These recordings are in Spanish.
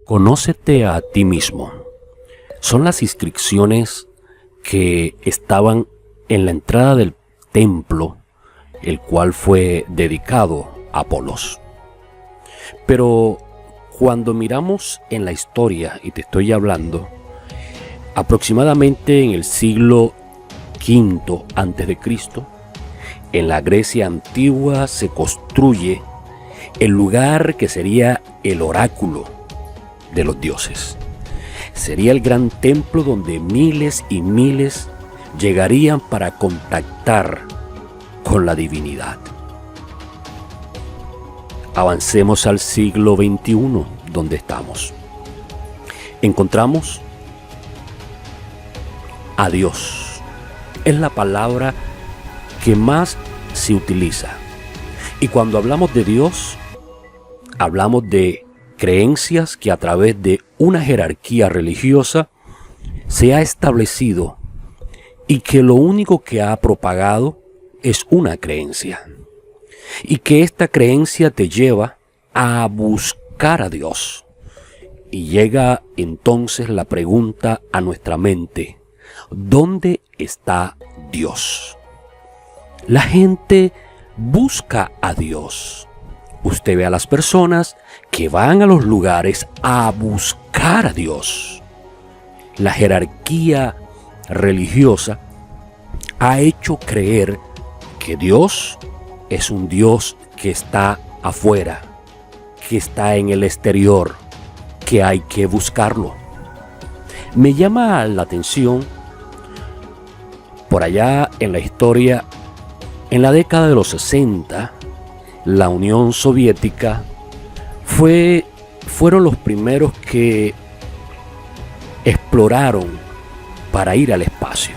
Conócete a ti mismo. Son las inscripciones que estaban en la entrada del templo, el cual fue dedicado a Apolos. Pero cuando miramos en la historia, y te estoy hablando, aproximadamente en el siglo V a.C., en la Grecia antigua se construye el lugar que sería el oráculo de los dioses. Sería el gran templo donde miles y miles llegarían para contactar con la divinidad. Avancemos al siglo XXI, donde estamos. Encontramos a Dios. Es la palabra que más se utiliza. Y cuando hablamos de Dios, hablamos de creencias que a través de una jerarquía religiosa se ha establecido y que lo único que ha propagado es una creencia. Y que esta creencia te lleva a buscar a Dios. Y llega entonces la pregunta a nuestra mente: ¿dónde está Dios? La gente busca a Dios. Usted ve a las personas que van a los lugares a buscar a Dios. La jerarquía religiosa ha hecho creer que Dios es un Dios que está afuera, que está en el exterior, que hay que buscarlo. Me llama la atención, por allá en la historia, en la década de los 60, la Unión Soviética fueron los primeros que exploraron para ir al espacio.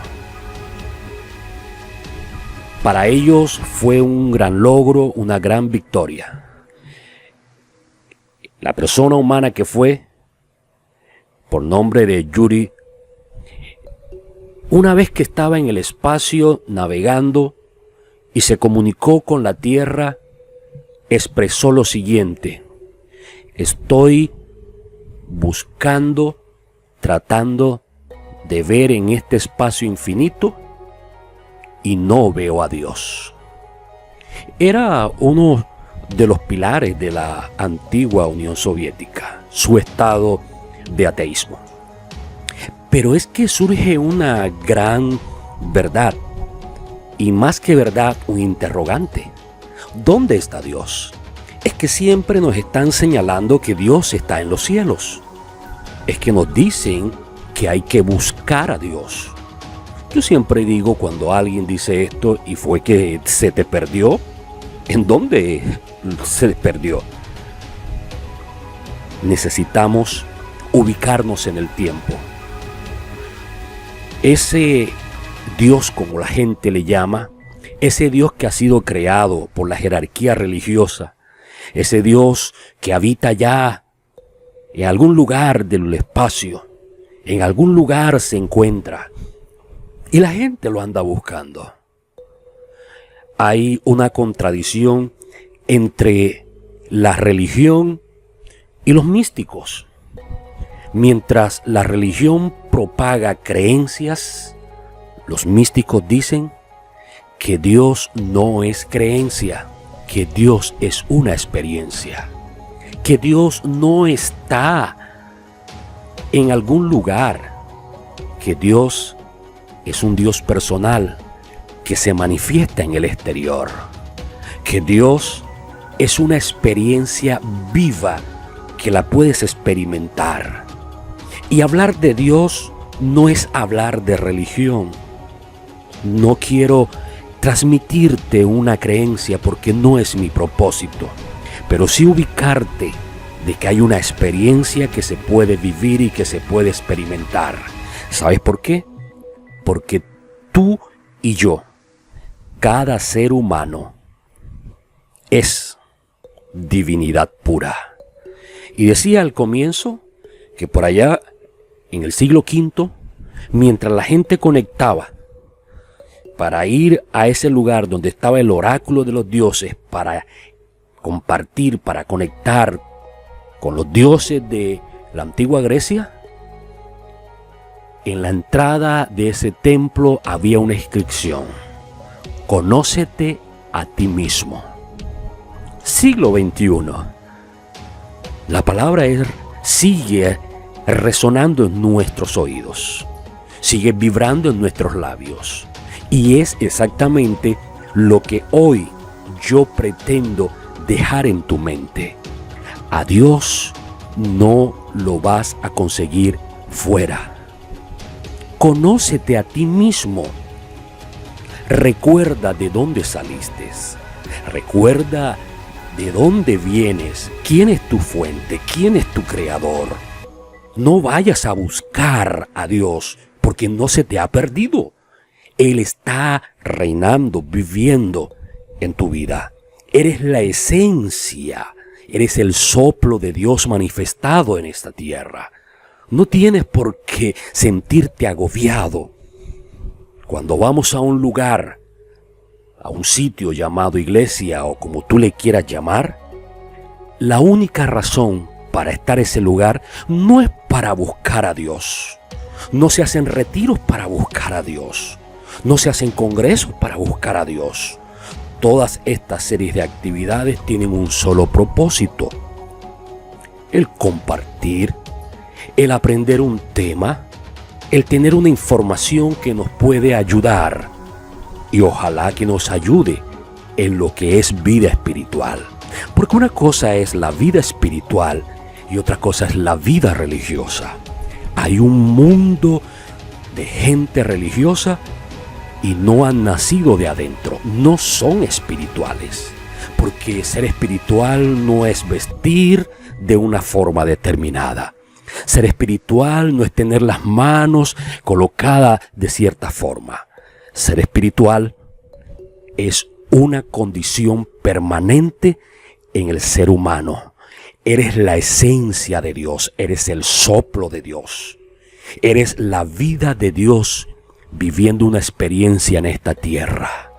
Para ellos fue un gran logro, una gran victoria. La persona humana que fue, por nombre de Yuri, una vez que estaba en el espacio navegando y se comunicó con la Tierra, expresó lo siguiente: estoy buscando, tratando de ver en este espacio infinito y no veo a Dios. Era uno de los pilares de la antigua Unión Soviética, su estado de ateísmo. Pero es que surge una gran verdad, y más que verdad, un interrogante. ¿Dónde está Dios? Es que siempre nos están señalando que Dios está en los cielos. Es que nos dicen que hay que buscar a Dios. Yo siempre digo, cuando alguien dice esto y fue que se te perdió, ¿en dónde se perdió? Necesitamos ubicarnos en el tiempo. Ese Dios, como la gente le llama, ese Dios que ha sido creado por la jerarquía religiosa, ese Dios que habita ya en algún lugar del espacio, en algún lugar se encuentra y la gente lo anda buscando. Hay una contradicción entre la religión y los místicos. Mientras la religión propaga creencias, los místicos dicen que Dios no es creencia, que Dios es una experiencia, que Dios no está en algún lugar, que Dios es un Dios personal que se manifiesta en el exterior, que Dios es una experiencia viva que la puedes experimentar. Y hablar de Dios no es hablar de religión. No quiero transmitirte una creencia porque no es mi propósito, pero sí ubicarte de que hay una experiencia que se puede vivir y que se puede experimentar. ¿Sabes por qué? Porque tú y yo, cada ser humano, es divinidad pura. Y decía al comienzo que por allá en el siglo V, mientras la gente conectaba para ir a ese lugar donde estaba el oráculo de los dioses, para compartir, para conectar con los dioses de la antigua Grecia, en la entrada de ese templo había una inscripción: conócete a ti mismo. Siglo XXI. La palabra sigue resonando en nuestros oídos, sigue vibrando en nuestros labios, y es exactamente lo que hoy yo pretendo dejar en tu mente. A Dios no lo vas a conseguir fuera. Conócete a ti mismo. Recuerda de dónde saliste. Recuerda de dónde vienes. ¿Quién es tu fuente? ¿Quién es tu creador? No vayas a buscar a Dios porque no se te ha perdido. Él está reinando, viviendo en tu vida. Eres la esencia. Eres el soplo de Dios manifestado en esta tierra. No tienes por qué sentirte agobiado. Cuando vamos a un lugar, a un sitio llamado iglesia o como tú le quieras llamar, la única razón para estar en ese lugar no es para buscar a Dios. No se hacen retiros para buscar a Dios. No se hacen congresos para buscar a Dios. Todas estas series de actividades tienen un solo propósito: el compartir, el aprender un tema, el tener una información que nos puede ayudar y ojalá que nos ayude en lo que es vida espiritual. Porque una cosa es la vida espiritual y otra cosa es la vida religiosa. Hay un mundo de gente religiosa y no han nacido de adentro, no son espirituales. Porque ser espiritual no es vestir de una forma determinada. Ser espiritual no es tener las manos colocadas de cierta forma. Ser espiritual es una condición permanente en el ser humano. Eres la esencia de Dios, eres el soplo de Dios. Eres la vida de Dios viviendo una experiencia en esta tierra.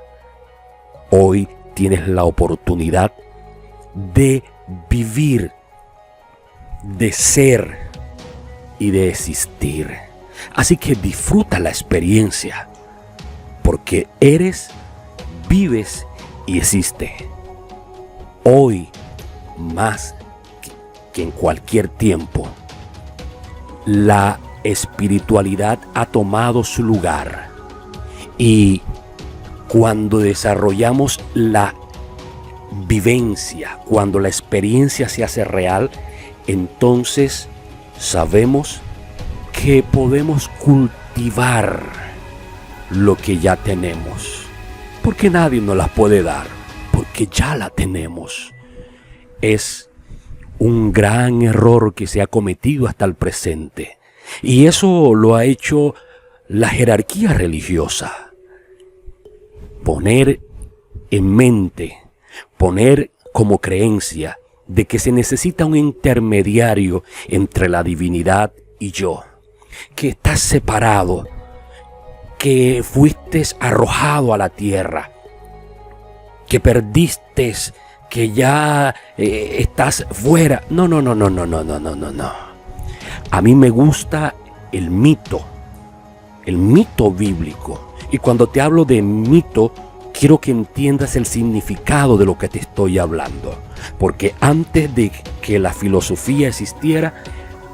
Hoy tienes la oportunidad de vivir, de ser y de existir. Así que disfruta la experiencia, porque eres, vives y existes. Hoy, más que en cualquier tiempo, la espiritualidad ha tomado su lugar, y cuando desarrollamos la vivencia, cuando la experiencia se hace real, entonces sabemos que podemos cultivar lo que ya tenemos, porque nadie nos la puede dar, porque ya la tenemos. Es un gran error que se ha cometido hasta el presente, y eso lo ha hecho la jerarquía religiosa. Poner en mente, poner como creencia de que se necesita un intermediario entre la divinidad y yo, que estás separado, que fuiste arrojado a la tierra, que perdiste, que ya estás fuera. No. A mí me gusta el mito bíblico. Y cuando te hablo de mito, quiero que entiendas el significado de lo que te estoy hablando. Porque antes de que la filosofía existiera,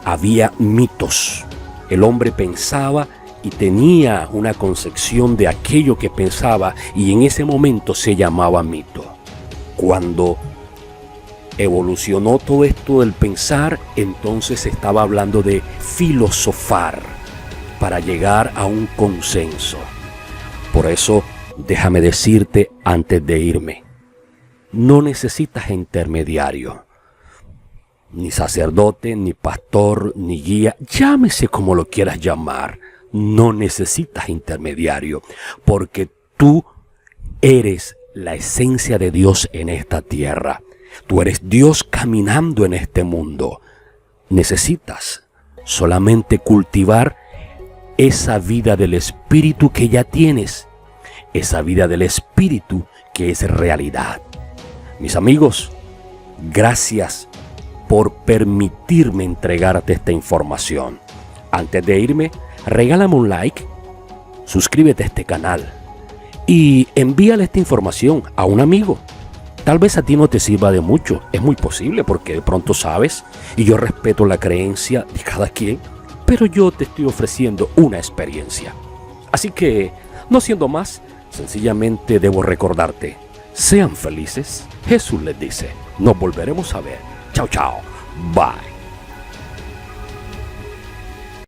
había mitos. El hombre pensaba y tenía una concepción de aquello que pensaba, y en ese momento se llamaba mito. Cuando evolucionó todo esto del pensar, entonces se estaba hablando de filosofar para llegar a un consenso. Por eso, déjame decirte antes de irme, no necesitas intermediario, ni sacerdote, ni pastor, ni guía, llámese como lo quieras llamar. No necesitas intermediario, porque tú eres la esencia de Dios en esta tierra. Tú eres Dios caminando en este mundo. Necesitas solamente cultivar esa vida del Espíritu que ya tienes, esa vida del Espíritu que es realidad. Mis amigos, gracias por permitirme entregarte esta información. Antes de irme, regálame un like, suscríbete a este canal y envíale esta información a un amigo. Tal vez a ti no te sirva de mucho, es muy posible porque de pronto sabes y yo respeto la creencia de cada quien, pero yo te estoy ofreciendo una experiencia. Así que, no siendo más, sencillamente debo recordarte, sean felices. Jesús les dice, nos volveremos a ver. Chao, chao. Bye.